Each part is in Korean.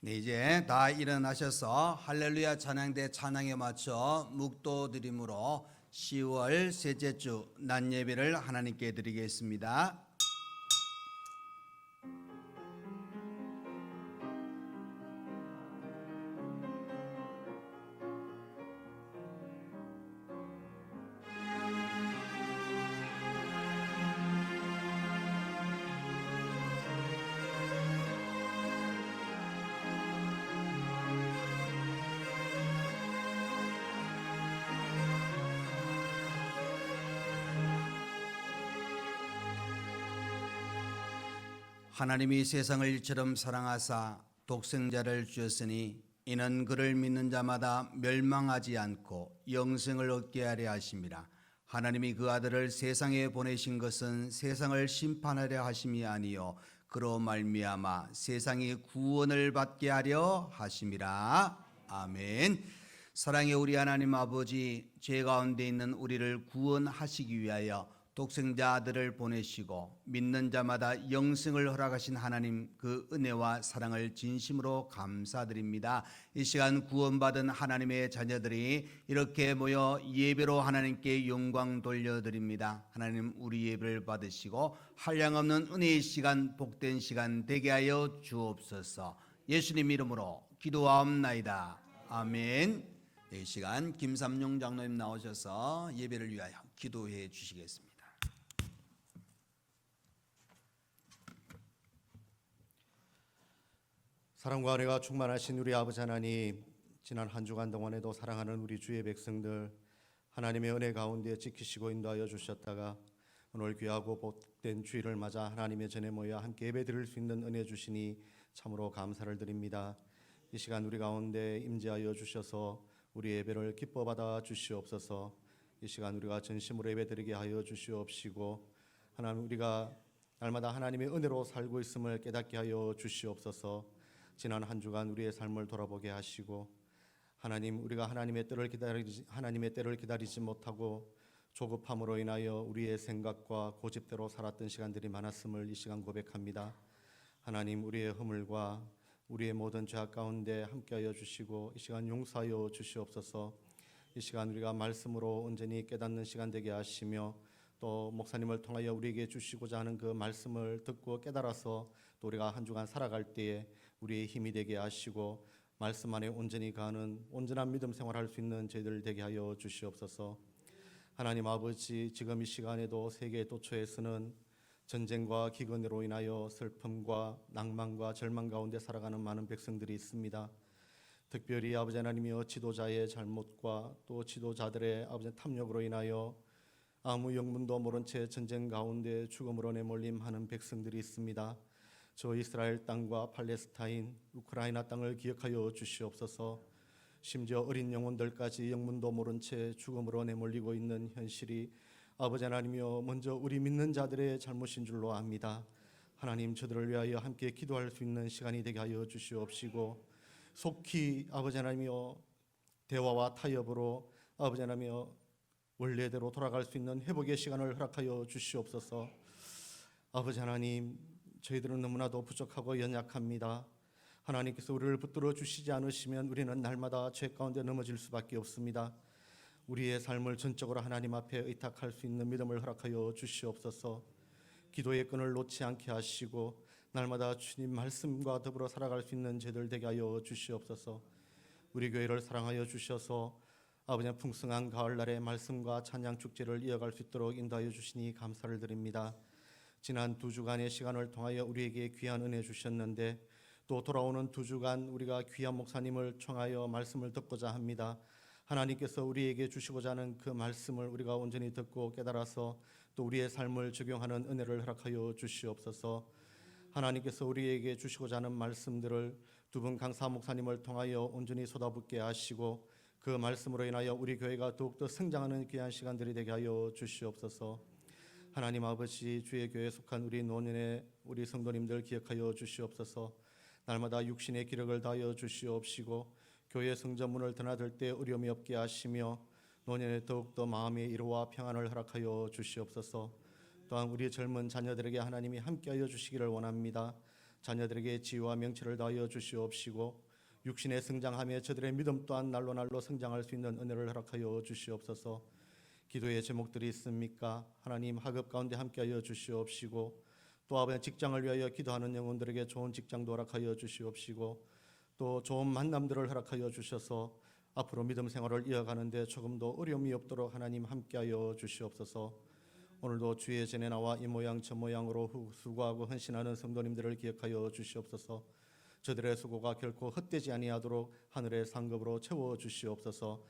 네, 이제 다 일어나셔서 할렐루야 찬양대 찬양에 맞춰 묵도드림으로 10월 셋째 주 낮 예배를 하나님께 드리겠습니다. 하나님이 세상을 이처럼 사랑하사 독생자를 주셨으니 이는 그를 믿는 자마다 멸망하지 않고 영생을 얻게 하려 하심이라. 하나님이 그 아들을 세상에 보내신 것은 세상을 심판하려 하심이 아니요 그로 말미암아 세상이 구원을 받게 하려 하심이라. 아멘. 사랑의 우리 하나님 아버지, 죄 가운데 있는 우리를 구원하시기 위하여 독생자 아들을 보내시고 믿는 자마다 영생을 허락하신 하나님 그 은혜와 사랑을 진심으로 감사드립니다. 이 시간 구원받은 하나님의 자녀들이 이렇게 모여 예배로 하나님께 영광 돌려드립니다. 하나님 우리 예배를 받으시고 한량없는 은혜의 시간, 복된 시간 되게 하여 주옵소서. 예수님 이름으로 기도하옵나이다. 아멘. 이 시간 김삼용 장로님 나오셔서 예배를 위하여 기도해 주시겠습니다. 사랑과 은혜가 충만하신 우리 아버지 하나님, 지난 한 주간 동안에도 사랑하는 우리 주의 백성들 하나님의 은혜 가운데 지키시고 인도하여 주셨다가 오늘 귀하고 복된 주일을 맞아 하나님의 전에 모여 함께 예배드릴 수 있는 은혜 주시니 참으로 감사를 드립니다. 이 시간 우리 가운데 임재하여 주셔서 우리 예배를 기뻐 받아 주시옵소서. 이 시간 우리가 전심으로 예배드리게 하여 주시옵시고 하나님 우리가 날마다 하나님의 은혜로 살고 있음을 깨닫게 하여 주시옵소서. 지난 한 주간 우리의 삶을 돌아보게 하시고 하나님 우리가 하나님의 때를 기다리지 못하고 조급함으로 인하여 우리의 생각과 고집대로 살았던 시간들이 많았음을 이 시간 고백합니다. 하나님 우리의 허물과 우리의 모든 죄악 가운데 함께하여 주시고 이 시간 용서하여 주시옵소서. 이 시간 우리가 말씀으로 온전히 깨닫는 시간 되게 하시며 또 목사님을 통하여 우리에게 주시고자 하는 그 말씀을 듣고 깨달아서 또 우리가 한 주간 살아갈 때에 우리의 힘이 되게 하시고 말씀 안에 온전히 가는 온전한 믿음 생활할 수 있는 저희들 되게 하여 주시옵소서. 하나님 아버지, 지금 이 시간에도 세계 도처에서는 전쟁과 기근으로 인하여 슬픔과 낭만과 절망 가운데 살아가는 많은 백성들이 있습니다. 특별히 아버지 하나님이여 지도자의 잘못과 또 지도자들의 아버지 탐욕으로 인하여 아무 영문도 모른 채 전쟁 가운데 죽음으로 내몰림하는 백성들이 있습니다. 저 이스라엘 땅과 팔레스타인, 우크라이나 땅을 기억하여 주시옵소서. 심지어 어린 영혼들까지 영문도 모른 채 죽음으로 내몰리고 있는 현실이 아버지 하나님이여 먼저 우리 믿는 자들의 잘못인 줄로 압니다. 하나님 저들을 위하여 함께 기도할 수 있는 시간이 되게 하여 주시옵시고 속히 아버지 하나님이여 대화와 타협으로 아버지 하나님이여 원래대로 돌아갈 수 있는 회복의 시간을 허락하여 주시옵소서. 아버지 하나님, 저희들은 너무나도 부족하고 연약합니다. 하나님께서 우리를 붙들어 주시지 않으시면 우리는 날마다 죄 가운데 넘어질 수밖에 없습니다. 우리의 삶을 전적으로 하나님 앞에 의탁할 수 있는 믿음을 허락하여 주시옵소서. 기도의 끈을 놓지 않게 하시고 날마다 주님 말씀과 더불어 살아갈 수 있는 저희들 되게 하여 주시옵소서. 우리 교회를 사랑하여 주셔서 아버지 풍성한 가을날의 말씀과 찬양 축제를 이어갈 수 있도록 인도하여 주시니 감사를 드립니다. 지난 두 주간의 시간을 통하여 우리에게 귀한 은혜 주셨는데 또 돌아오는 두 주간 우리가 귀한 목사님을 청하여 말씀을 듣고자 합니다. 하나님께서 우리에게 주시고자 하는 그 말씀을 우리가 온전히 듣고 깨달아서 또 우리의 삶을 적용하는 은혜를 허락하여 주시옵소서. 하나님께서 우리에게 주시고자 하는 말씀들을 두 분 강사 목사님을 통하여 온전히 쏟아붓게 하시고 그 말씀으로 인하여 우리 교회가 더욱더 성장하는 귀한 시간들이 되게 하여 주시옵소서. 하나님 아버지, 주의 교회에 속한 우리 노년의 우리 성도님들 기억하여 주시옵소서. 날마다 육신의 기력을 다하여 주시옵시고 교회 성전문을 드나들 때 어려움이 없게 하시며 노년에 더욱더 마음의 위로와 평안을 허락하여 주시옵소서. 또한 우리 젊은 자녀들에게 하나님이 함께하여 주시기를 원합니다. 자녀들에게 지혜와 명철을 다하여 주시옵시고 육신의 성장함에 저들의 믿음 또한 날로 날로 성장할 수 있는 은혜를 허락하여 주시옵소서. 기도의 제목들이 있습니까? 하나님, 학업 가운데 함께하여 주시옵시고 또 아버지 직장을 위하여 기도하는 영혼들에게 좋은 직장도 허락하여 주시옵시고 또 좋은 만남들을 허락하여 주셔서 앞으로 믿음 생활을 이어가는데 조금도 어려움이 없도록 하나님 함께하여 주시옵소서. 오늘도 주의 전에 나와 이 모양 저 모양으로 수고하고 헌신하는 성도님들을 기억하여 주시옵소서. 저들의 수고가 결코 헛되지 아니하도록 하늘의 상급으로 채워 주시옵소서.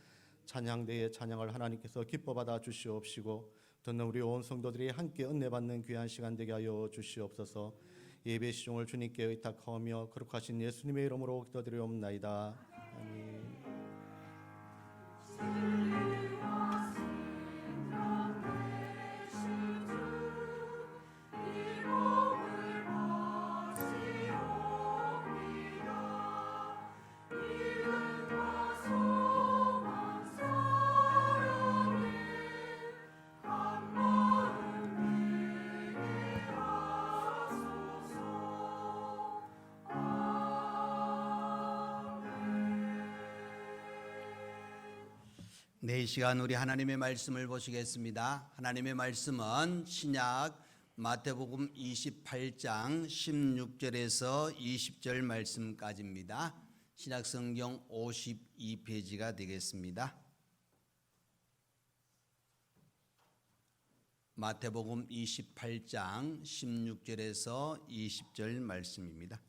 찬양대의 찬양을 하나님께서 기뻐 받아 주시옵시고 듣는 우리 온 성도들이 함께 은혜받는 귀한 시간 되게 하여 주시옵소서. 예배 시종을 주님께 의탁하며 거룩하신 예수님의 이름으로 기도드리옵나이다. 아멘. 네, 이 시간 우리 하나님의 말씀을 보시겠습니다. 하나님의 말씀은 신약 마태복음 28장 16절에서 20절 말씀까지입니다. 신약 성경 52페이지가 되겠습니다. 마태복음 28장 16절에서 20절 말씀입니다.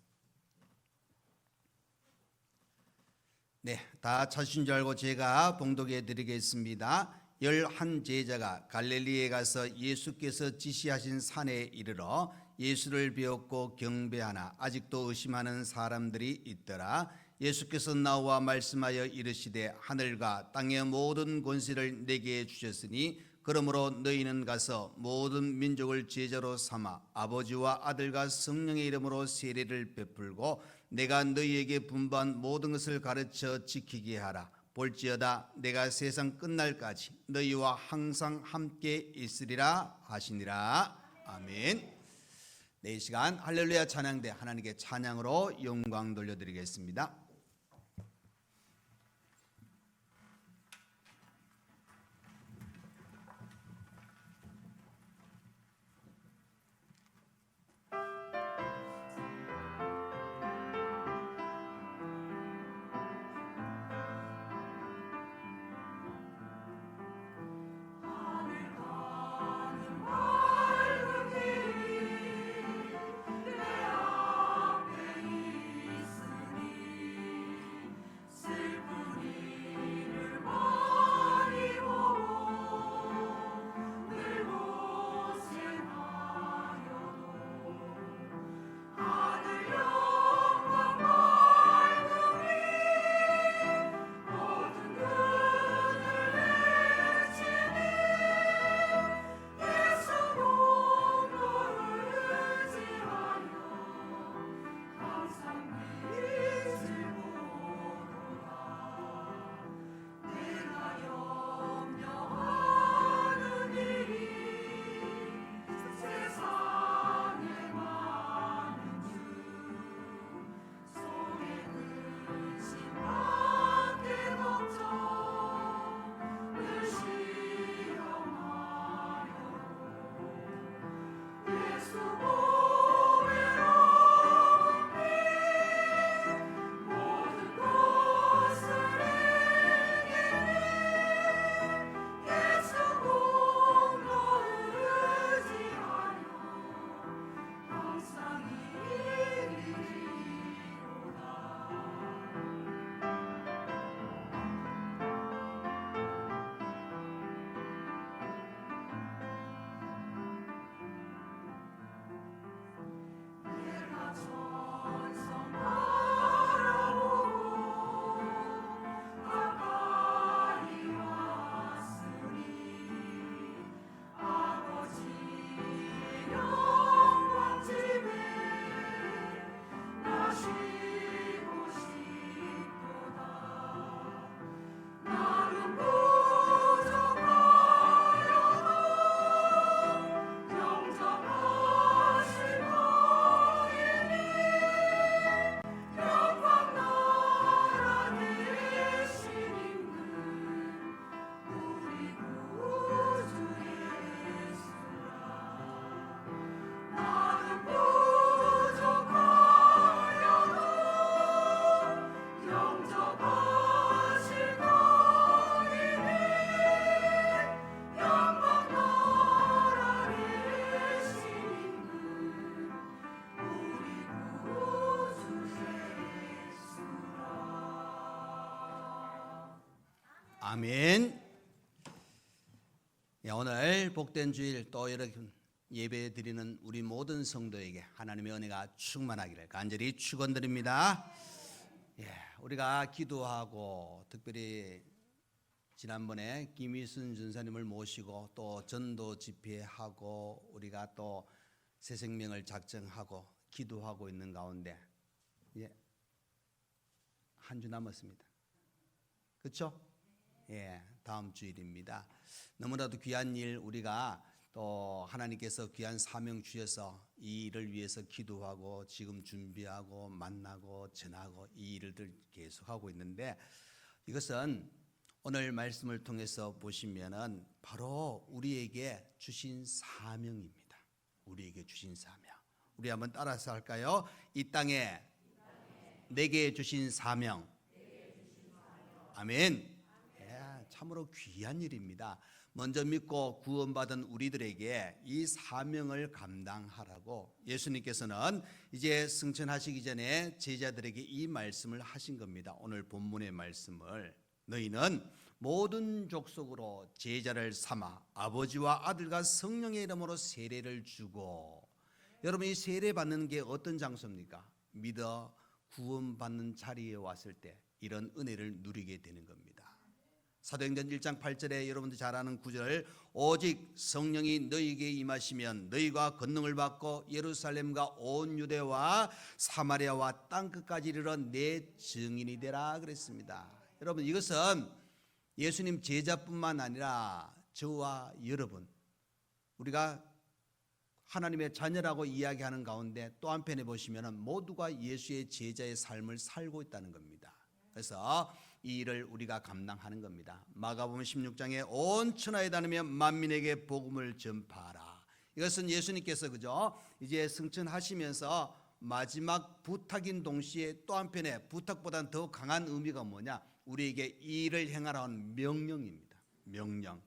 네, 다 찾으신 줄 알고 제가 봉독해 드리겠습니다. 11 제자가 갈릴리에 가서 예수께서 지시하신 산에 이르러 예수를 배웠고 경배하나 아직도 의심하는 사람들이 있더라. 예수께서 나와 말씀하여 이르시되 하늘과 땅의 모든 권세를 내게 주셨으니 그러므로 너희는 가서 모든 민족을 제자로 삼아 아버지와 아들과 성령의 이름으로 세례를 베풀고 내가 너희에게 분부한 모든 것을 가르쳐 지키게 하라. 볼지어다 내가 세상 끝날까지 너희와 항상 함께 있으리라 하시니라. 아멘. 네, 이 시간 할렐루야 찬양대 하나님께 찬양으로 영광 돌려드리겠습니다. 아멘. 오늘 복된 주일 또 이렇게 예배 드리는 우리 모든 성도에게 하나님의 은혜가 충만하기를 간절히 축원드립니다. 우리가 기도하고 특별히 지난번에 김희순 전사님을 모시고 또 전도 집회하고 우리가 또 새 생명을 작정하고 기도하고 있는 가운데 한 주 남았습니다. 그렇죠? 다음 주일입니다. 너무나도 귀한 일 우리가 또 하나님께서 귀한 사명 주셔서 이 일을 위해서 기도하고 지금 준비하고 만나고 전하고 이 일을 계속하고 있는데 이것은 오늘 말씀을 통해서 보시면은 바로 우리에게 주신 사명입니다. 우리에게 주신 사명. 우리 한번 따라서 할까요? 이 땅에 내게 주신 사명. 아멘. 참으로 귀한 일입니다. 먼저 믿고 구원받은 우리들에게 이 사명을 감당하라고 예수님께서는 이제 승천하시기 전에 제자들에게 이 말씀을 하신 겁니다. 오늘 본문의 말씀을 너희는 모든 족속으로 제자를 삼아 아버지와 아들과 성령의 이름으로 세례를 주고 여러분 이 세례 받는 게 어떤 장소입니까? 믿어 구원받는 자리에 왔을 때 이런 은혜를 누리게 되는 겁니다. 사도행전 1장 8절에 여러분들 잘 아는 구절 오직 성령이 너희에게 임하시면 너희가 권능을 받고 예루살렘과 온 유대와 사마리아와 땅끝까지 이르러 내 증인이 되라 그랬습니다. 여러분 이것은 예수님 제자뿐만 아니라 저와 여러분 우리가 하나님의 자녀라고 이야기하는 가운데 또 한편에 보시면 모두가 예수의 제자의 삶을 살고 있다는 겁니다. 그래서 이 일을 우리가 감당하는 겁니다. 마가복음 16장에 온 천하에 다니며 만민에게 복음을 전파하라. 이것은 예수님께서 그죠? 이제 승천하시면서 마지막 부탁인 동시에 또 한편에 부탁보다는 더 강한 의미가 뭐냐? 우리에게 이 일을 행하라는 명령입니다. 명령.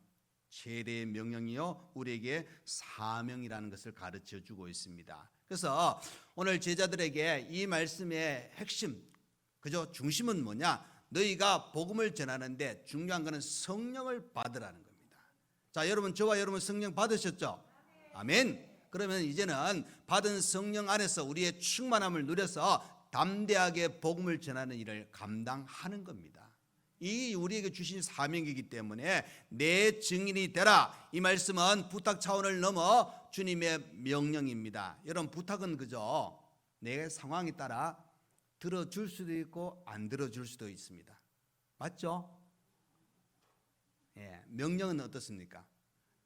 최대의 명령이요 우리에게 사명이라는 것을 가르쳐 주고 있습니다. 그래서 오늘 제자들에게 이 말씀의 핵심 그죠? 중심은 뭐냐? 너희가 복음을 전하는데 중요한 것은 성령을 받으라는 겁니다. 자, 여러분 저와 여러분 성령 받으셨죠? 아멘. 그러면 이제는 받은 성령 안에서 우리의 충만함을 누려서 담대하게 복음을 전하는 일을 감당하는 겁니다. 이 우리에게 주신 사명이기 때문에 내 증인이 되라. 이 말씀은 부탁 차원을 넘어 주님의 명령입니다. 여러분 부탁은 그죠? 내 상황에 따라 들어줄 수도 있고 안 들어줄 수도 있습니다. 맞죠? 명령은 어떻습니까?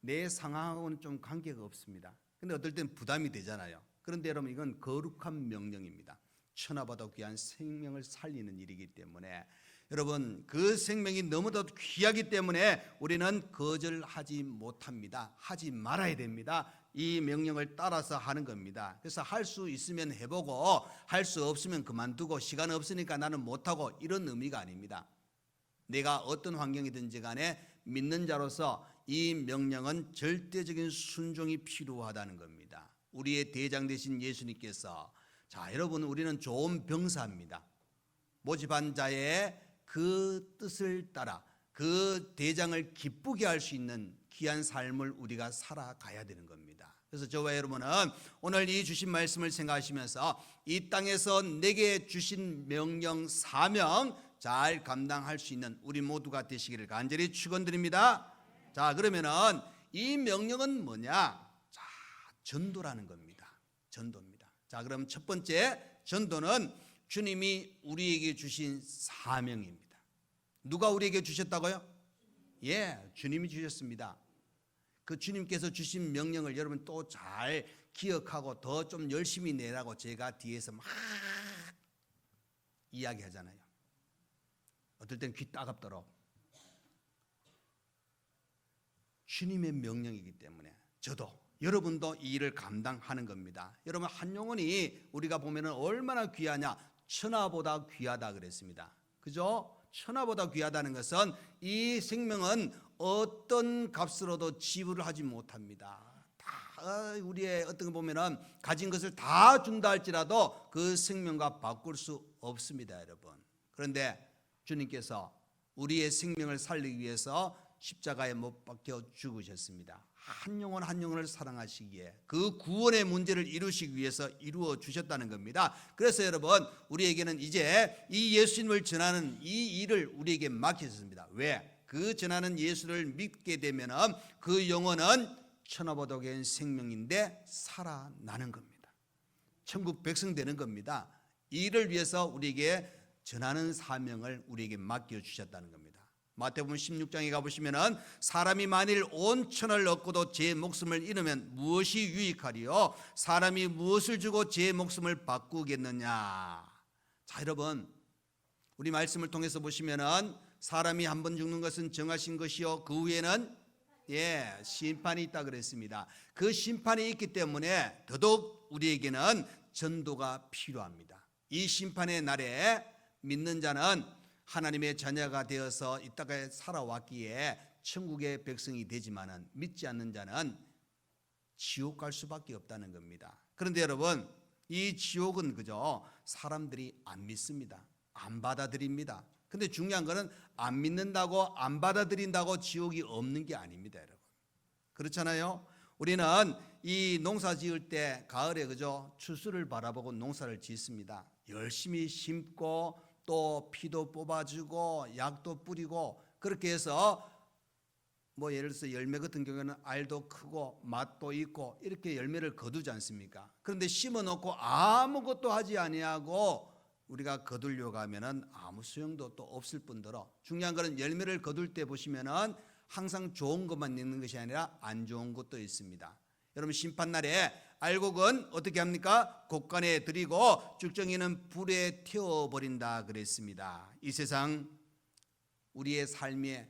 내 상황하고는 좀 관계가 없습니다. 근데 어떨 땐 부담이 되잖아요. 그런데 여러분 이건 거룩한 명령입니다. 천하보다 귀한 생명을 살리는 일이기 때문에 여러분 그 생명이 너무도 귀하기 때문에 우리는 거절하지 못합니다. 하지 말아야 됩니다. 이 명령을 따라서 하는 겁니다. 그래서 할 수 있으면 해보고 할 수 없으면 그만두고 시간 없으니까 나는 못하고 이런 의미가 아닙니다. 내가 어떤 환경이든지 간에 믿는 자로서 이 명령은 절대적인 순종이 필요하다는 겁니다. 우리의 대장 되신 예수님께서 자 여러분 우리는 좋은 병사입니다. 모집한 자의 그 뜻을 따라 그 대장을 기쁘게 할 수 있는 귀한 삶을 우리가 살아가야 되는 겁니다. 그래서 저와 여러분은 오늘 이 주신 말씀을 생각하시면서 이 땅에서 내게 주신 명령 사명 잘 감당할 수 있는 우리 모두가 되시기를 간절히 축원드립니다. 자 그러면은 이 명령은 뭐냐? 자 전도라는 겁니다. 전도입니다. 자 그럼 첫 번째 전도는 주님이 우리에게 주신 사명입니다. 누가 우리에게 주셨다고요? 주님이 주셨습니다. 그 주님께서 주신 명령을 여러분 또 잘 기억하고 더 좀 열심히 내라고 제가 뒤에서 막 이야기하잖아요. 어떨 땐 귀 따갑도록. 주님의 명령이기 때문에 저도 여러분도 이 일을 감당하는 겁니다. 여러분 한 영혼이 우리가 보면은 얼마나 귀하냐? 천하보다 귀하다 그랬습니다. 그죠? 천하보다 귀하다는 것은 이 생명은 어떤 값으로도 지불을 하지 못합니다. 다 우리의 어떤 거 보면은 가진 것을 다 준다 할지라도 그 생명과 바꿀 수 없습니다, 여러분. 그런데 주님께서 우리의 생명을 살리기 위해서 십자가에 못 박혀 죽으셨습니다. 한 영혼 한 영혼을 사랑하시기에 그 구원의 문제를 이루시기 위해서 이루어 주셨다는 겁니다. 그래서 여러분, 우리에게는 이제 이 예수님을 전하는 이 일을 우리에게 맡기셨습니다. 왜? 그 전하는 예수를 믿게 되면 그 영혼은 천하보다 귀한 생명인데 살아나는 겁니다. 천국 백성 되는 겁니다. 이 일을 위해서 우리에게 전하는 사명을 우리에게 맡겨주셨다는 겁니다. 마태복음 16장에 가보시면 사람이 만일 온 천을 얻고도 제 목숨을 잃으면 무엇이 유익하리요? 사람이 무엇을 주고 제 목숨을 바꾸겠느냐? 자, 여러분, 우리 말씀을 통해서 보시면 사람이 한 번 죽는 것은 정하신 것이요, 그 후에는 심판이 있다 그랬습니다. 그 심판이 있기 때문에 더더욱 우리에게는 전도가 필요합니다. 이 심판의 날에 믿는 자는 하나님의 자녀가 되어서 이 땅에 살아왔기에 천국의 백성이 되지만은 믿지 않는 자는 지옥 갈 수밖에 없다는 겁니다. 그런데 여러분, 이 지옥은 그저 사람들이 안 믿습니다. 안 받아들입니다. 근데 중요한 거는 안 믿는다고 안 받아들인다고 지옥이 없는 게 아닙니다, 여러분. 그렇잖아요. 우리는 이 농사 지을 때 가을에 그저 추수를 바라보고 농사를 짓습니다. 열심히 심고 또 피도 뽑아주고 약도 뿌리고 그렇게 해서 뭐 예를 들어서 열매 같은 경우에는 알도 크고 맛도 있고 이렇게 열매를 거두지 않습니까? 그런데 심어놓고 아무것도 하지 아니하고 우리가 거두려고 하면은 아무 소용도 또 없을 뿐더러 중요한 것은 열매를 거둘 때 보시면은 항상 좋은 것만 있는 것이 아니라 안 좋은 것도 있습니다. 여러분, 심판날에 알곡은 어떻게 합니까? 곡간에 들이고 쭉정이는 불에 태워버린다 그랬습니다. 이 세상 우리의 삶의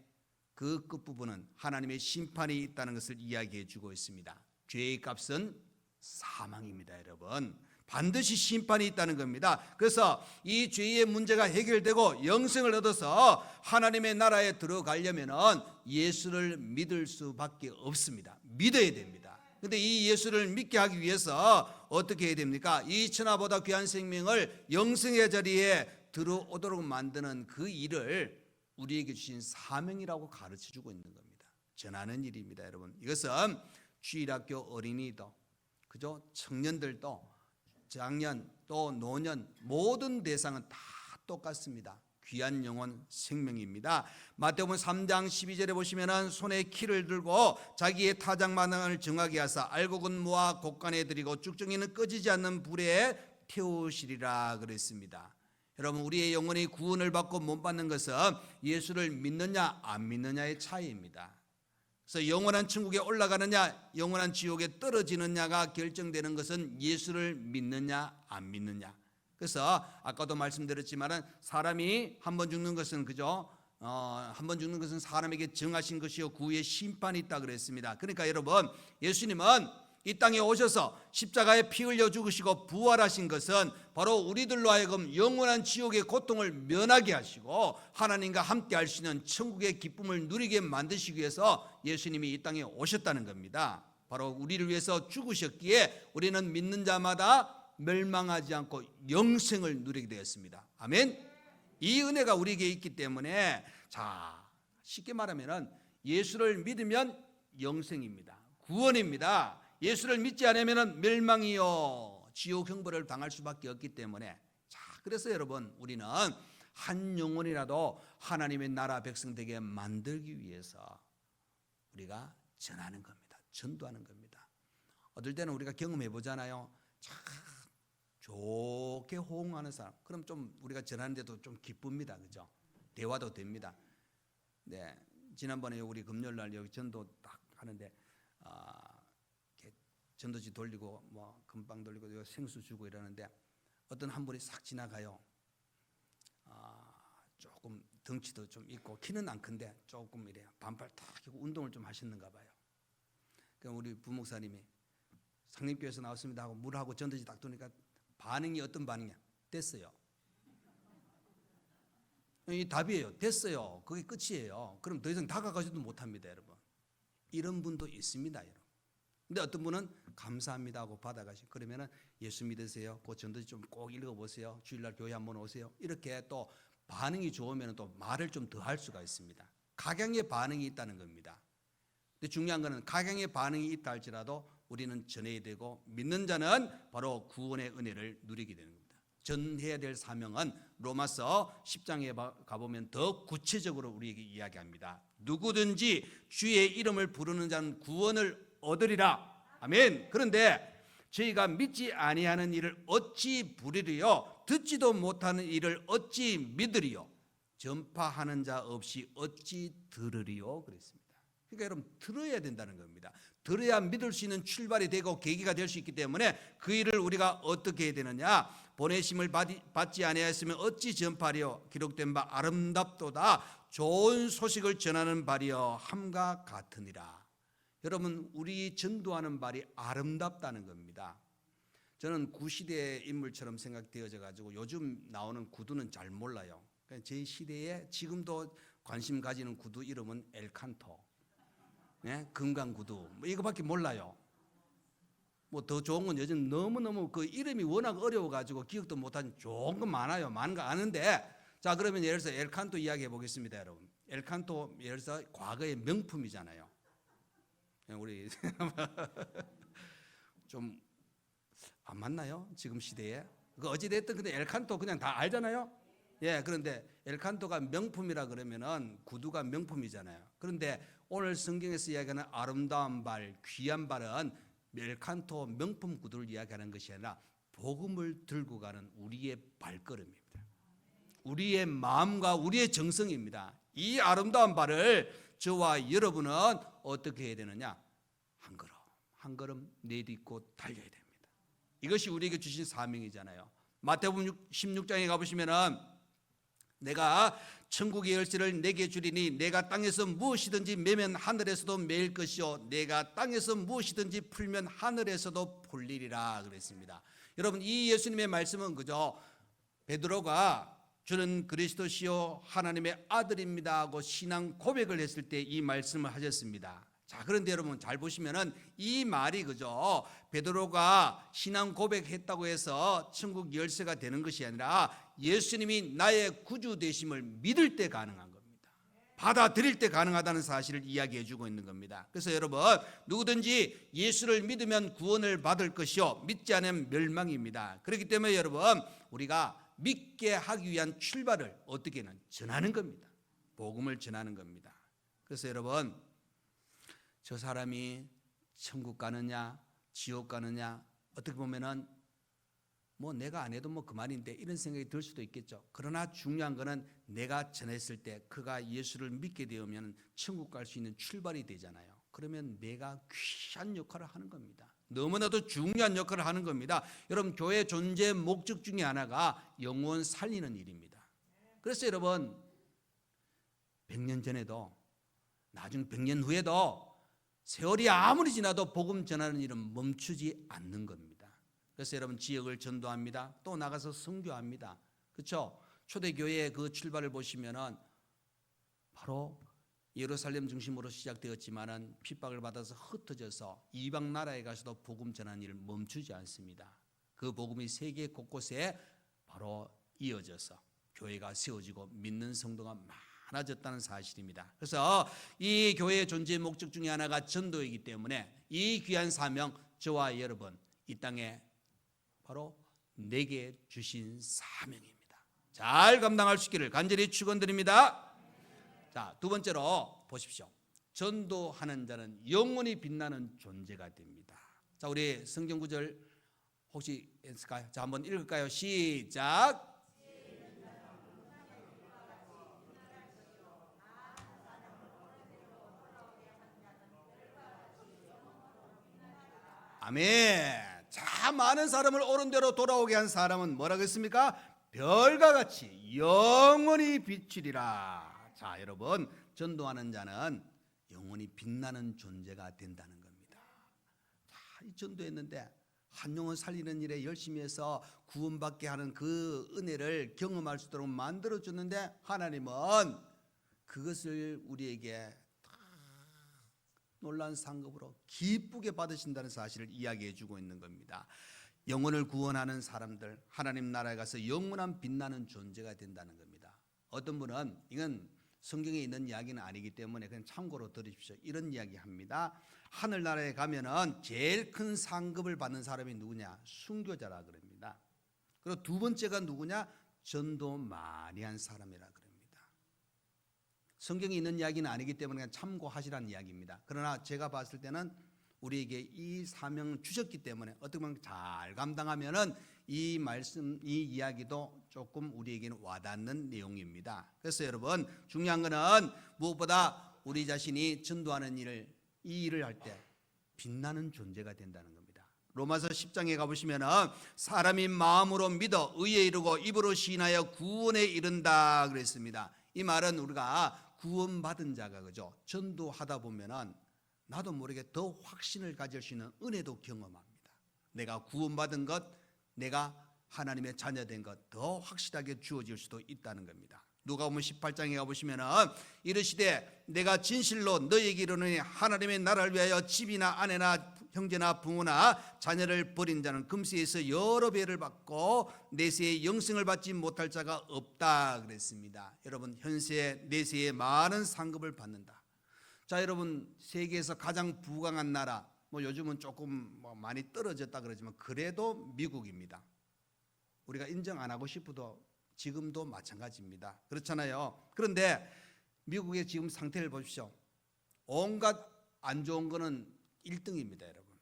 그 끝부분은 하나님의 심판이 있다는 것을 이야기해 주고 있습니다. 죄의 값은 사망입니다, 여러분. 반드시 심판이 있다는 겁니다. 그래서 이 죄의 문제가 해결되고 영생을 얻어서 하나님의 나라에 들어가려면 예수를 믿을 수밖에 없습니다. 믿어야 됩니다. 그런데 이 예수를 믿게 하기 위해서 어떻게 해야 됩니까? 이 천하보다 귀한 생명을 영생의 자리에 들어오도록 만드는 그 일을 우리에게 주신 사명이라고 가르쳐주고 있는 겁니다. 전하는 일입니다, 여러분. 이것은 주일학교 어린이도 그죠? 청년들도 장년 또 노년 모든 대상은 다 똑같습니다. 귀한 영혼 생명입니다. 마태복음 3장 12절에 보시면 손에 키를 들고 자기의 타작마당을 정하게 하사 알곡은 모아 곡간에 들이고 쭉정이는 꺼지지 않는 불에 태우시리라 그랬습니다. 여러분, 우리의 영혼이 구원을 받고 못 받는 것은 예수를 믿느냐 안 믿느냐의 차이입니다. 그래서 영원한 천국에 올라가느냐 영원한 지옥에 떨어지느냐가 결정되는 것은 예수를 믿느냐 안 믿느냐. 그래서 아까도 말씀드렸지만 사람이 한 번 죽는 것은 그죠? 한 번 죽는 것은 사람에게 정하신 것이요 그 후에 심판이 있다 그랬습니다. 그러니까 여러분, 예수님은 이 땅에 오셔서 십자가에 피 흘려 죽으시고 부활하신 것은 바로 우리들로 하여금 영원한 지옥의 고통을 면하게 하시고 하나님과 함께 할 수 있는 천국의 기쁨을 누리게 만드시기 위해서 예수님이 이 땅에 오셨다는 겁니다. 바로 우리를 위해서 죽으셨기에 우리는 믿는 자마다 멸망하지 않고 영생을 누리게 되었습니다. 아멘. 이 은혜가 우리에게 있기 때문에 자, 쉽게 말하면 예수를 믿으면 영생입니다. 구원입니다. 예수를 믿지 않으면 멸망이요 지옥 형벌을 당할 수밖에 없기 때문에 자, 그래서 여러분, 우리는 한 영혼이라도 하나님의 나라 백성 되게 만들기 위해서 우리가 전하는 겁니다. 전도하는 겁니다. 어떨 때는 우리가 경험해 보잖아요. 참 좋게 호응하는 사람, 그럼 좀 우리가 전하는데도 좀 기쁩니다. 그죠? 대화도 됩니다. 네, 지난번에 우리 금요일 날 여기 전도 딱 하는데 전도지 돌리고 뭐 금방 돌리고 생수 주고 이러는데 어떤 한 분이 싹 지나가요. 조금 덩치도 좀 있고 키는 안 큰데 조금 이래요. 반팔 탁 입고 운동을 좀 하셨는가 봐요. 그럼 우리 부목사님이 상림교회에서 나왔습니다 하고 물하고 전도지 딱 도니까 반응이 어떤 반응이야? 됐어요. 이 답이에요. 됐어요. 그게 끝이에요. 그럼 더 이상 다가가지도 못합니다, 여러분. 이런 분도 있습니다, 여러분. 근데 어떤 분은 감사합니다 하고 받아가시고 그러면은 예수 믿으세요. 그 전도지 좀 꼭 읽어보세요. 주일날 교회 한번 오세요. 이렇게 또 반응이 좋으면 또 말을 좀 더 할 수가 있습니다. 각양의 반응이 있다는 겁니다. 근데 중요한 것은 각양의 반응이 있다 할지라도 우리는 전해야 되고 믿는 자는 바로 구원의 은혜를 누리게 되는 겁니다. 전해야 될 사명은 로마서 10장에 가보면 더 구체적으로 우리에게 이야기합니다. 누구든지 주의 이름을 부르는 자는 구원을 얻으리라. 아멘. 그런데 저희가 믿지 아니하는 일을 어찌 부리리요? 듣지도 못하는 일을 어찌 믿으리요? 전파하는 자 없이 어찌 들으리요? 그랬습니다. 그러니까 여러분 들어야 된다는 겁니다. 들어야 믿을 수 있는 출발이 되고 계기가 될 수 있기 때문에 그 일을 우리가 어떻게 해야 되느냐? 보내심을 받지 아니하였으면 어찌 전파리요? 기록된 바 아름답도다. 좋은 소식을 전하는 바리요 함과 같으니라. 여러분 우리 전도하는 발이 아름답다는 겁니다. 저는 구시대의 인물처럼 생각되어져 가지고 요즘 나오는 구두는 잘 몰라요. 제 시대에 지금도 관심 가지는 구두 이름은 엘칸토, 네? 금강구두 뭐 이거밖에 몰라요. 뭐 더 좋은 건 요즘 너무너무 그 이름이 워낙 어려워 가지고 기억도 못하는 좋은 건 많아요. 많은 거 아는데, 자 그러면 예를 들어서 엘칸토 이야기해 보겠습니다. 여러분 엘칸토 예를 들어서 과거의 명품이잖아요. 우리 좀 안 맞나요? 지금 시대에 그 어찌 됐든 근데 엘칸토 그냥 다 알잖아요. 예, 그런데 엘칸토가 명품이라 그러면은 구두가 명품이잖아요. 그런데 오늘 성경에서 이야기하는 아름다운 발, 귀한 발은 엘칸토 명품 구두를 이야기하는 것이 아니라 복음을 들고 가는 우리의 발걸음입니다. 우리의 마음과 우리의 정성입니다. 이 아름다운 발을 저와 여러분은 어떻게 해야 되느냐? 한 걸음 내딛고 달려야 됩니다. 이것이 우리에게 주신 사명이잖아요. 마태복음 16장에 가보시면은 내가 천국의 열쇠를 내게 주리니 내가 땅에서 무엇이든지 매면 하늘에서도 매일 것이요 내가 땅에서 무엇이든지 풀면 하늘에서도 풀리리라 그랬습니다. 여러분 이 예수님의 말씀은 그저 베드로가 주는 그리스도시요 하나님의 아들입니다 하고 신앙 고백을 했을 때 이 말씀을 하셨습니다. 자, 그런데 여러분 잘 보시면은 이 말이 그저 베드로가 신앙 고백했다고 해서 천국 열쇠가 되는 것이 아니라 예수님이 나의 구주 되심을 믿을 때 가능한 겁니다. 받아들일 때 가능하다는 사실을 이야기해 주고 있는 겁니다. 그래서 여러분 누구든지 예수를 믿으면 구원을 받을 것이요 믿지 않으면 멸망입니다. 그렇기 때문에 여러분 우리가 믿게 하기 위한 출발을 어떻게는 전하는 겁니다. 복음을 전하는 겁니다. 그래서 여러분 저 사람이 천국 가느냐 지옥 가느냐 어떻게 보면은 뭐 내가 안 해도 뭐 그만인데 이런 생각이 들 수도 있겠죠. 그러나 중요한 거는 내가 전했을 때 그가 예수를 믿게 되면 천국 갈 수 있는 출발이 되잖아요. 그러면 내가 귀한 역할을 하는 겁니다. 너무나도 중요한 역할을 하는 겁니다. 여러분 교회 존재 목적 중에 하나가 영혼 살리는 일입니다. 그래서 여러분 100년 전에도 나중 100년 후에도 세월이 아무리 지나도 복음 전하는 일은 멈추지 않는 겁니다. 그래서 여러분 지역을 전도합니다. 또 나가서 선교합니다. 그렇죠? 초대교회의 그 출발을 보시면은 바로 예루살렘 중심으로 시작되었지만은 핍박을 받아서 흩어져서 이방 나라에 가서도 복음 전하는 일을 멈추지 않습니다. 그 복음이 세계 곳곳에 바로 이어져서 교회가 세워지고 믿는 성도가 많아졌다는 사실입니다. 그래서 이 교회의 존재의 목적 중에 하나가 전도이기 때문에 이 귀한 사명 저와 여러분 이 땅에 바로 내게 주신 사명입니다. 잘 감당할 수 있기를 간절히 축원드립니다. 자, 두 번째로 보십시오. 전도하는 자는 영원히 빛나는 존재가 됩니다. 자, 우리 성경 구절 혹시 있을까요? 자, 한번 읽을까요? 시작. 아멘. 자, 많은 사람을 옳은 대로 돌아오게 한 사람은 뭐라고 했습니까? 별과 같이 영원히 비추리라. 자, 여러분 전도하는 자는 영원히 빛나는 존재가 된다는 겁니다. 자, 이 전도했는데 한 영혼 살리는 일에 열심히 해서 구원받게 하는 그 은혜를 경험할 수 있도록 만들어주는데 하나님은 그것을 우리에게 놀라운 상급으로 기쁘게 받으신다는 사실을 이야기해 주고 있는 겁니다. 영혼을 구원하는 사람들 하나님 나라에 가서 영원한 빛나는 존재가 된다는 겁니다. 어떤 분은 이건 성경에 있는 이야기는 아니기 때문에 그냥 참고로 들으십시오. 이런 이야기 합니다. 하늘나라에 가면은 제일 큰 상급을 받는 사람이 누구냐? 순교자라 그럽니다. 그리고 두 번째가 누구냐? 전도 많이 한 사람이라 그럽니다. 성경에 있는 이야기는 아니기 때문에 그냥 참고하시라는 이야기입니다. 그러나 제가 봤을 때는 우리에게 이 사명을 주셨기 때문에 어떻게 보면 잘 감당하면은 이 말씀, 이 이야기도 조금 우리에게는 와닿는 내용입니다. 그래서 여러분 중요한 거는 무엇보다 우리 자신이 전도하는 이 일을 할 때 빛나는 존재가 된다는 겁니다. 로마서 10장에 가보시면은 사람이 마음으로 믿어 의에 이르고 입으로 시인하여 구원에 이른다 그랬습니다. 이 말은 우리가 구원받은 자가 그죠? 전도하다 보면은 나도 모르게 더 확신을 가질 수 있는 은혜도 경험합니다. 내가 구원받은 것, 내가 하나님의 자녀된 것 더 확실하게 주어질 수도 있다는 겁니다. 누가복음 18장에 가보시면은 이르시되 내가 진실로 너희에게 이르노니 하나님의 나라를 위하여 집이나 아내나 형제나 부모나 자녀를 버린 자는 금세에서 여러 배를 받고 내세에 영생을 받지 못할 자가 없다 그랬습니다. 여러분 현세 내세에 많은 상급을 받는다. 자 여러분 세계에서 가장 부강한 나라 뭐 요즘은 조금 많이 떨어졌다 그러지만 그래도 미국입니다. 우리가 인정 안 하고 싶어도 지금도 마찬가지입니다. 그렇잖아요. 그런데 미국의 지금 상태를 보십시오. 온갖 안 좋은 거는 1등입니다, 여러분.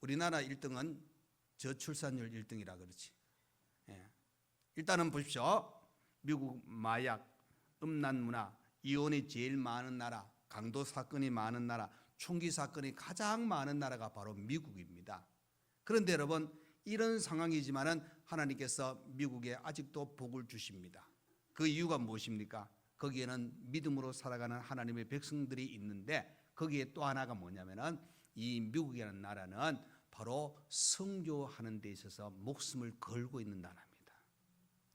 우리나라 1등은 저출산율 1등이라 그렇지. 예. 일단은 보십시오. 미국 마약, 음란 문화, 이혼이 제일 많은 나라, 강도 사건이 많은 나라, 총기 사건이 가장 많은 나라가 바로 미국입니다. 그런데 여러분 이런 상황이지만은 하나님께서 미국에 아직도 복을 주십니다. 그 이유가 무엇입니까? 거기에는 믿음으로 살아가는 하나님의 백성들이 있는데 거기에 또 하나가 뭐냐면은 이 미국이라는 나라는 바로 선교하는 데 있어서 목숨을 걸고 있는 나라입니다.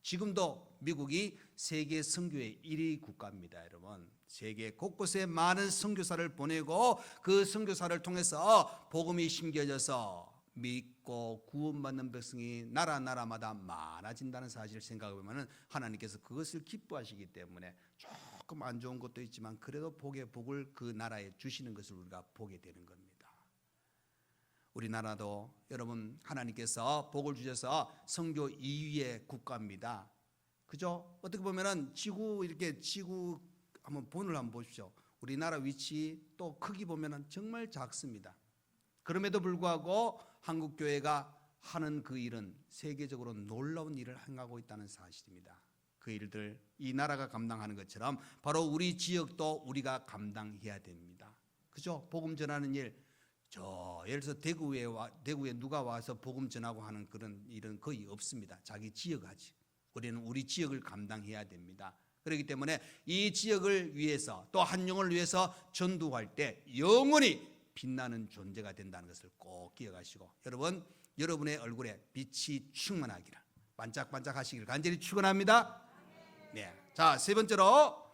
지금도 미국이 세계 선교의 1위 국가입니다, 여러분. 세계 곳곳에 많은 선교사를 보내고 그 선교사를 통해서 복음이 심겨져서 믿고 구원받는 백성이 나라마다 많아진다는 사실을 생각해 보면 하나님께서 그것을 기뻐하시기 때문에 조금 안 좋은 것도 있지만 그래도 복의 복을 그 나라에 주시는 것을 우리가 보게 되는 겁니다. 우리나라도 여러분 하나님께서 복을 주셔서 선교 2위의 국가입니다. 그죠? 어떻게 보면은 지구 한번 본을 한번 보십시오. 우리나라 위치 또 크기 보면은 정말 작습니다. 그럼에도 불구하고 한국 교회가 하는 그 일은 세계적으로 놀라운 일을 행하고 있다는 사실입니다. 그 일들 이 나라가 감당하는 것처럼 바로 우리 지역도 우리가 감당해야 됩니다. 그죠? 복음 전하는 일, 예를 들어서 대구에 누가 와서 복음 전하고 하는 그런 일은 거의 없습니다. 자기 지역 하지. 우리는 우리 지역을 감당해야 됩니다. 그렇기 때문에 이 지역을 위해서 또 한 영혼을 위해서 전도할 때 영원히 빛나는 존재가 된다는 것을 꼭 기억하시고 여러분의 얼굴에 빛이 충만하기를 반짝반짝하시기를 간절히 축원합니다. 네, 자, 세 번째로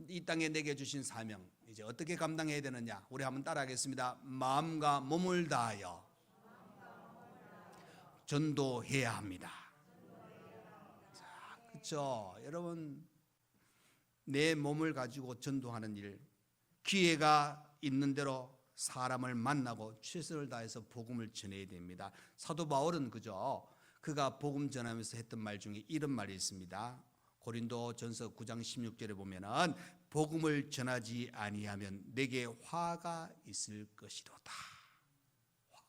이 땅에 내게 주신 사명 이제 어떻게 감당해야 되느냐 우리 한번 따라하겠습니다. 마음과 몸을 다하여 전도해야 합니다. 자, 그렇죠. 여러분 내 몸을 가지고 전도하는 일 기회가 있는 대로 사람을 만나고 최선을 다해서 복음을 전해야 됩니다. 사도 바울은 그죠? 그가 복음 전하면서 했던 말 중에 이런 말이 있습니다. 고린도전서 9장 16절에 보면은 복음을 전하지 아니하면 내게 화가 있을 것이로다.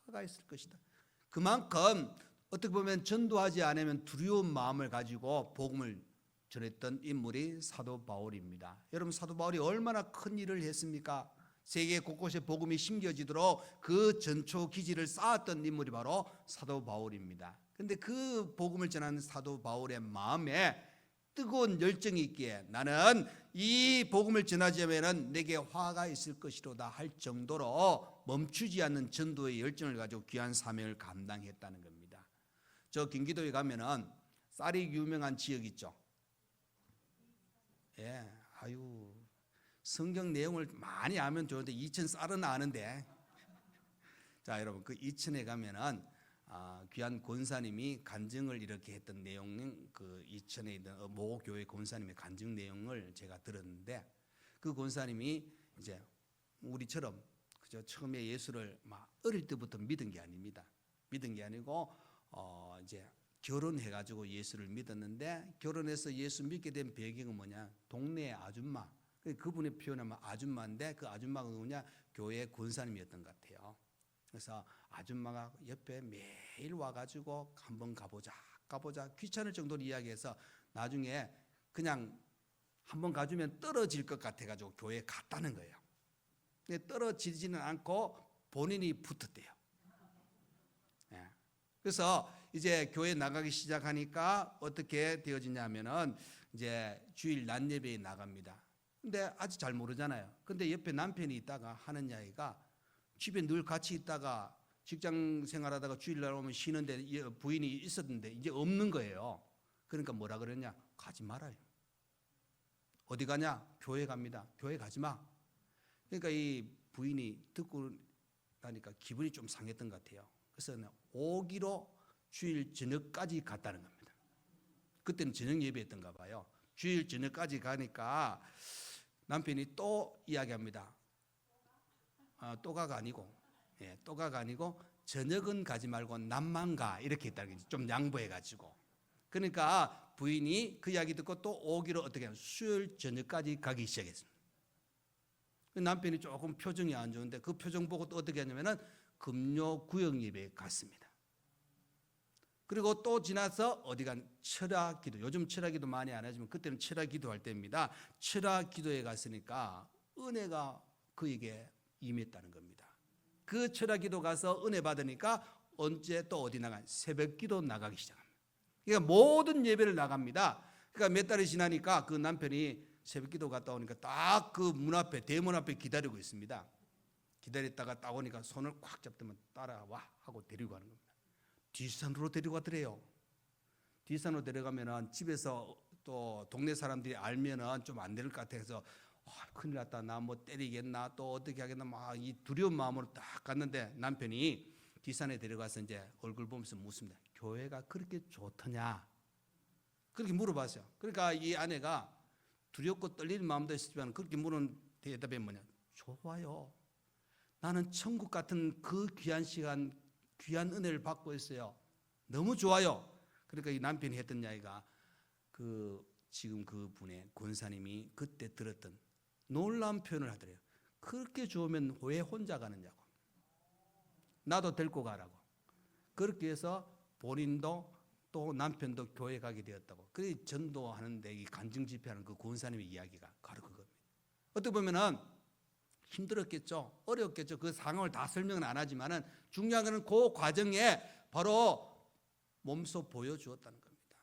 화가 있을 것이다. 그만큼 어떻게 보면 전도하지 않으면 두려운 마음을 가지고 복음을 전했던 인물이 사도 바울입니다. 여러분 사도 바울이 얼마나 큰 일을 했습니까? 세계 곳곳에 복음이 심겨지도록 그 전초 기지를 쌓았던 인물이 바로 사도 바울입니다. 그런데 그 복음을 전하는 사도 바울의 마음에 뜨거운 열정이 있기에 나는 이 복음을 전하지 않으면 내게 화가 있을 것이로다 할 정도로 멈추지 않는 전도의 열정을 가지고 귀한 사명을 감당했다는 겁니다. 저 경기도에 가면은 쌀이 유명한 지역 있죠. 예, 성경 내용을 많이 알면 좋은데 이천 쌀은 아는데 자 여러분 그 이천에 가면은 귀한 권사님이 간증을 이렇게 했던 내용은 그 전에 있던 모 교회 권사님의 간증 내용을 제가 들었는데, 그 권사님이 이제 우리처럼 그저 처음에 예수를 막 어릴 때부터 믿은 게 아닙니다. 믿은 게 아니고 이제 결혼해가지고 예수를 믿었는데, 결혼해서 예수 믿게 된 배경은 뭐냐? 동네 아줌마, 그분의 표현하면 아줌마인데, 그 아줌마가 누구냐? 교회 권사님이었던 것 같아요. 그래서 아줌마가 옆에 매일 와가지고 한번 가보자 귀찮을 정도로 이야기해서 나중에 그냥 한번 가주면 떨어질 것 같아가지고 교회에 갔다는 거예요. 근데 떨어지지는 않고 본인이 붙었대요. 예. 그래서 이제 교회 나가기 시작하니까 어떻게 되어지냐면은 이제 주일 낮 예배에 나갑니다. 근데 아직 잘 모르잖아요. 근데 옆에 남편이 있다가 하는 이야기가, 집에 늘 같이 있다가 직장 생활하다가 주일날 오면 쉬는데 부인이 있었는데 이제 없는 거예요. 그러니까 뭐라 그러냐? 가지 말아요. 어디 가냐? 교회 갑니다. 교회 가지 마. 그러니까 이 부인이 듣고 나니까 기분이 좀 상했던 것 같아요. 그래서 오기로 주일 저녁까지 갔다는 겁니다. 그때는 저녁 예배였던가 봐요. 주일 저녁까지 가니까 남편이 또 이야기합니다. 또가가 아니고, 또가가 아니고 저녁은 가지 말고 낮만 가, 이렇게 했다는 거지. 좀 양보해가지고. 그러니까 부인이 그 이야기 듣고 또 오기로 어떻게 하면 수요일 저녁까지 가기 시작했습니다. 남편이 조금 표정이 안 좋은데 그 표정 보고 또 어떻게 하냐면은 금요 구역 예배에 갔습니다. 그리고 또 지나서 어디 간 철야 기도, 요즘 철야 기도 많이 안 하지만 그때는 철야 기도할 때입니다. 철야 기도에 갔으니까 은혜가 그에게 임했다는 겁니다. 그 철야 기도 가서 은혜 받으니까 언제 또 어디 나간 새벽 기도 나가기 시작합니다. 그러니까 모든 예배를 나갑니다. 그러니까 몇 달이 지나니까 그 남편이 새벽 기도 갔다 오니까 딱 그 문 앞에, 대문 앞에 기다리고 있습니다. 기다렸다가 딱 오니까 손을 꽉 잡더만 따라와 하고 데리고 가는 겁니다. 뒷산으로 데리고 가더래요. 뒷산으로 데려가면은 집에서 또 동네 사람들이 알면은 좀 안 될 것 같아서 큰일 났다, 나 뭐 때리겠나, 또 어떻게 하겠나, 막 이 두려운 마음으로 딱 갔는데 남편이 뒷산에 데려가서 이제 얼굴 보면서 묻습니다. 교회가 그렇게 좋더냐? 그렇게 물어봤어요. 그러니까 이 아내가 두렵고 떨리는 마음도 있었지만 그렇게 물은 대답이 뭐냐? 좋아요. 나는 천국 같은 그 귀한 시간, 귀한 은혜를 받고 있어요. 너무 좋아요. 그러니까 이 남편이 했던 이야기가 지금 그 분의 권사님이 그때 들었던 놀라운 표현을 하더래요. 그렇게 좋으면 왜 혼자 가느냐고. 나도 데리고 가라고. 그렇게 해서 본인도 또 남편도 교회 가게 되었다고. 그래 전도하는데 이 간증 집회하는 그 권사님의 이야기가 바로 그겁니다. 어떻게 보면은 힘들었겠죠. 어려웠겠죠. 그 상황을 다 설명은 안 하지만은 중요한 것은 그 과정에 바로 몸소 보여주었다는 겁니다.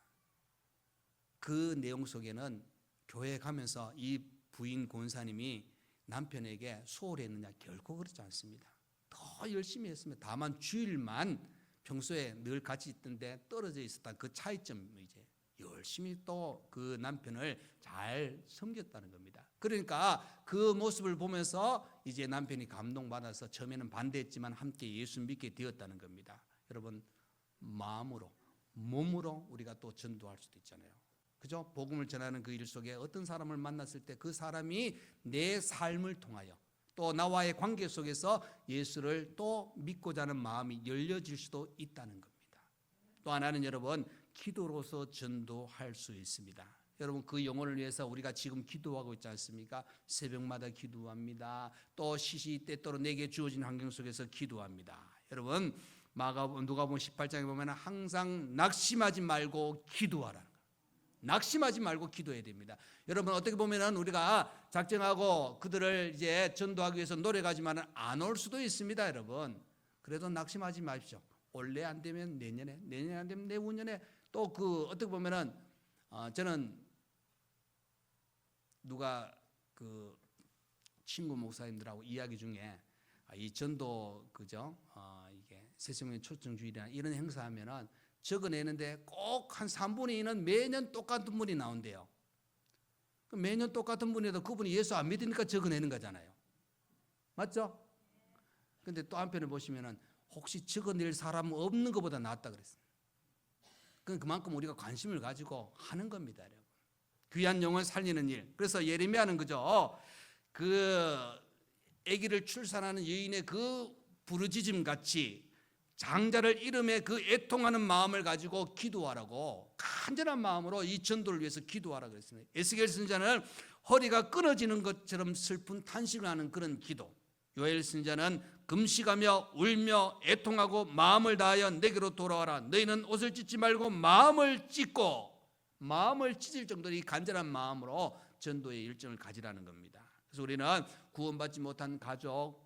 그 내용 속에는 교회 가면서 이 부인 권사님이 남편에게 소홀히 했느냐? 결코 그렇지 않습니다. 더 열심히 했습니다. 다만 주일만 평소에 늘 같이 있던데 떨어져 있었던 그 차이점, 이제 열심히 또 그 남편을 잘 섬겼다는 겁니다. 그러니까 그 모습을 보면서 이제 남편이 감동받아서 처음에는 반대했지만 함께 예수 믿게 되었다는 겁니다. 여러분, 마음으로, 몸으로 우리가 또 전도할 수도 있잖아요. 그죠? 복음을 전하는 그 일 속에 어떤 사람을 만났을 때 그 사람이 내 삶을 통하여 또 나와의 관계 속에서 예수를 또 믿고자 하는 마음이 열려질 수도 있다는 겁니다. 또 하나는 여러분, 기도로서 전도할 수 있습니다. 여러분, 그 영혼을 위해서 우리가 지금 기도하고 있지 않습니까? 새벽마다 기도합니다. 또 시시때때로 내게 주어진 환경 속에서 기도합니다. 여러분, 누가복음 18장에 보면 항상 낙심하지 말고 기도하라는 거예요. 낙심하지 말고 기도해야 됩니다. 여러분, 어떻게 보면은 우리가 작정하고 그들을 이제 전도하기 위해서 노력하지만 안 올 수도 있습니다, 여러분. 그래도 낙심하지 마십시오. 올해 안 되면 내년에, 내년에 안 되면 내후년에, 또 어떻게 보면은 저는 누가 그 친구 목사님들하고 이야기 중에 이 전도 이게 새생명 초청주일이나 이런 행사하면은 적어내는데 꼭 한 3분의 2는 매년 똑같은 분이 나온대요. 매년 똑같은 분이라도 그분이 예수 안 믿으니까 적어내는 거잖아요. 맞죠? 근데 또 한편을 보시면은 혹시 적어낼 사람 없는 것보다 낫다 그랬어요. 그건 그만큼 우리가 관심을 가지고 하는 겁니다, 여러분. 귀한 영혼 살리는 일. 그래서 예레미야는 그죠? 그 아기를 출산하는 여인의 그 부르짖음 같이 장자를 잃음에 그 애통하는 마음을 가지고 기도하라고, 간절한 마음으로 이 전도를 위해서 기도하라고 그랬습니다. 에스겔 선지자는 허리가 끊어지는 것처럼 슬픈 탄식을 하는 그런 기도, 요엘 선지자는 금식하며 울며 애통하고 마음을 다하여 내게로 돌아와라. 너희는 옷을 찢지 말고 마음을 찢고, 마음을 찢을 정도로 이 간절한 마음으로 전도의 일정을 가지라는 겁니다. 그래서 우리는 구원받지 못한 가족,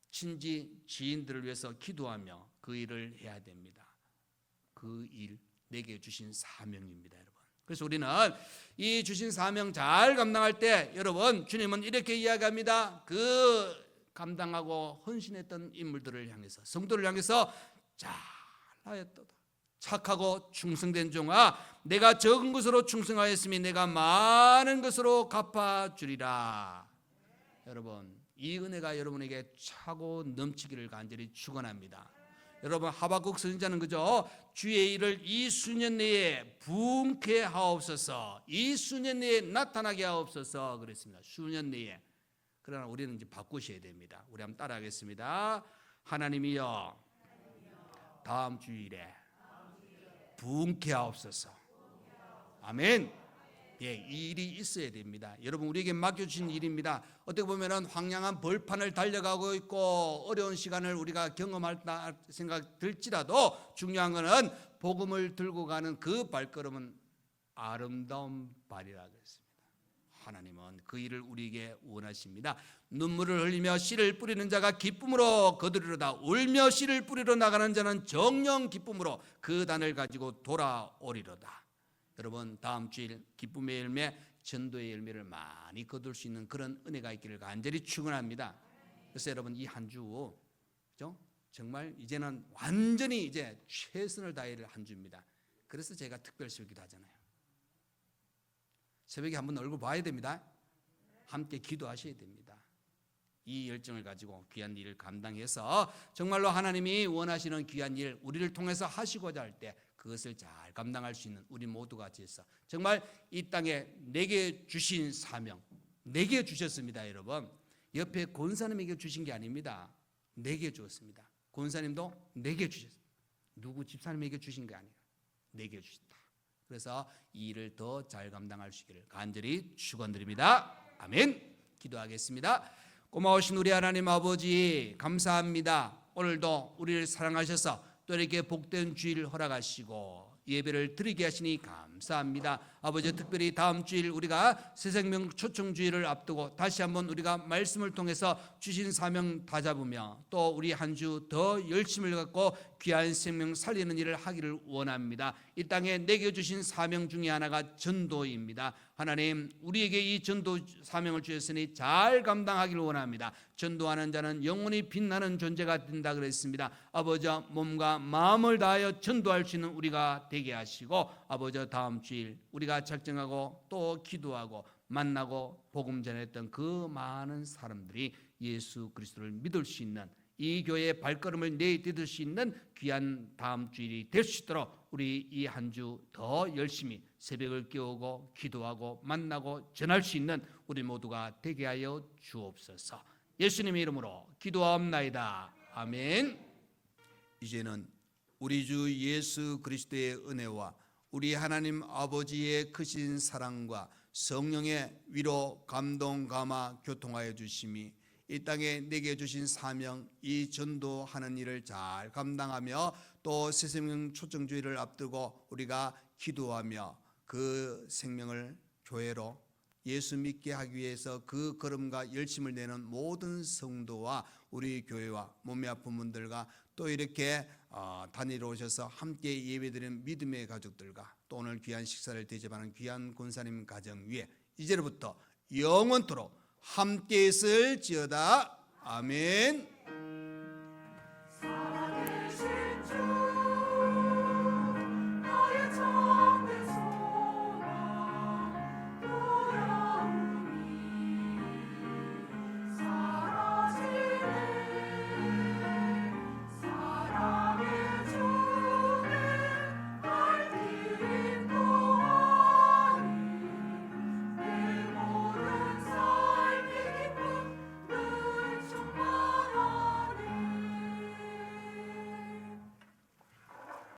친지, 지인들을 위해서 기도하며 그 일을 해야 됩니다. 그 일 내게 주신 사명입니다, 여러분. 그래서 우리는 이 주신 사명 잘 감당할 때, 여러분, 주님은 이렇게 이야기합니다. 그 감당하고 헌신했던 인물들을 향해서, 성도를 향해서 잘하였도다. 착하고 충성된 종아, 내가 적은 것으로 충성하였으니 내가 많은 것으로 갚아주리라. 여러분, 이 은혜가 여러분에게 차고 넘치기를 간절히 축원합니다. 여러분, 하박국 선지자는 그죠? 주의 일을 이 수년 내에 부흥케 하옵소서, 이 수년 내에 나타나게 하옵소서 그랬습니다. 수년 내에. 그러나 우리는 이제 바꾸셔야 됩니다. 우리 한번 따라하겠습니다. 하나님이여, 다음 주일에 부흥케 하옵소서. 아멘. 예, 이 일이 있어야 됩니다. 여러분, 우리에게 맡겨주신 일입니다. 어떻게 보면은 황량한 벌판을 달려가고 있고 어려운 시간을 우리가 경험할 생각 들지라도 중요한 것은 복음을 들고 가는 그 발걸음은 아름다운 발이라 그랬습니다. 하나님은 그 일을 우리에게 원하십니다. 눈물을 흘리며 씨를 뿌리는 자가 기쁨으로 거두리로다. 울며 씨를 뿌리러 나가는 자는 정녕 기쁨으로 그 단을 가지고 돌아오리로다. 여러분, 다음 주일 기쁨의 열매, 전도의 열매를 많이 거둘 수 있는 그런 은혜가 있기를 간절히 축원합니다. 그래서 여러분, 이 한 주 그죠? 정말 이제는 완전히 이제 최선을 다할 한 주입니다. 그래서 제가 특별시기도 하잖아요. 새벽에 한번 얼굴 봐야 됩니다. 함께 기도하셔야 됩니다. 이 열정을 가지고 귀한 일을 감당해서 정말로 하나님이 원하시는 귀한 일 우리를 통해서 하시고자 할 때 그것을 잘 감당할 수 있는 우리 모두가 되어서 정말 이 땅에 내게 주신 사명, 내게 주셨습니다. 여러분, 옆에 권사님에게 주신 게 아닙니다. 내게 주었습니다. 권사님도 내게 주셨습니다. 누구 집사님에게 주신 게 아니에요. 내게 주셨다. 그래서 이 일을 더 잘 감당할 수 있기를 간절히 축원드립니다. 아멘. 기도하겠습니다. 고마우신 우리 하나님 아버지, 감사합니다. 오늘도 우리를 사랑하셔서 또 이렇게 복된 주일을 허락하시고 예배를 드리게 하시니 감사합니다. 아버지, 특별히 다음 주일 우리가 새생명 초청주일을 앞두고 다시 한번 우리가 말씀을 통해서 주신 사명 다 잡으며 또 우리 한 주 더 열심을 갖고 귀한 생명 살리는 일을 하기를 원합니다. 이 땅에 내게 주신 사명 중에 하나가 전도입니다. 하나님, 우리에게 이 전도 사명을 주셨으니 잘 감당하기를 원합니다. 전도하는 자는 영원히 빛나는 존재가 된다 그랬습니다. 아버지, 몸과 마음을 다하여 전도할 수 있는 우리가 되게 하시고, 아버지, 다음 주일 우리가 작정하고 또 기도하고 만나고 복음 전했던 그 많은 사람들이 예수 그리스도를 믿을 수 있는, 이 교회의 발걸음을 내딛을 수 있는 귀한 다음 주일이 될 수 있도록 우리 이 한 주 더 열심히 새벽을 깨우고 기도하고 만나고 전할 수 있는 우리 모두가 되게 하여 주옵소서. 예수님의 이름으로 기도하옵나이다. 아멘. 이제는 우리 주 예수 그리스도의 은혜와 우리 하나님 아버지의 크신 사랑과 성령의 위로, 감동, 감화, 교통하여 주심이 이 땅에 내게 주신 사명, 이 전도하는 일을 잘 감당하며 또 새생명 초청주의를 앞두고 우리가 기도하며 그 생명을 교회로 예수 믿게 하기 위해서 그 걸음과 열심을 내는 모든 성도와 우리 교회와 몸이 아픈 분들과 또 이렇게 단위로 오셔서 함께 예배드리는 믿음의 가족들과 또 오늘 귀한 식사를 대접하는 귀한 권사님 가정 위에 이제로부터 영원토록 함께 있을지어다. 아멘.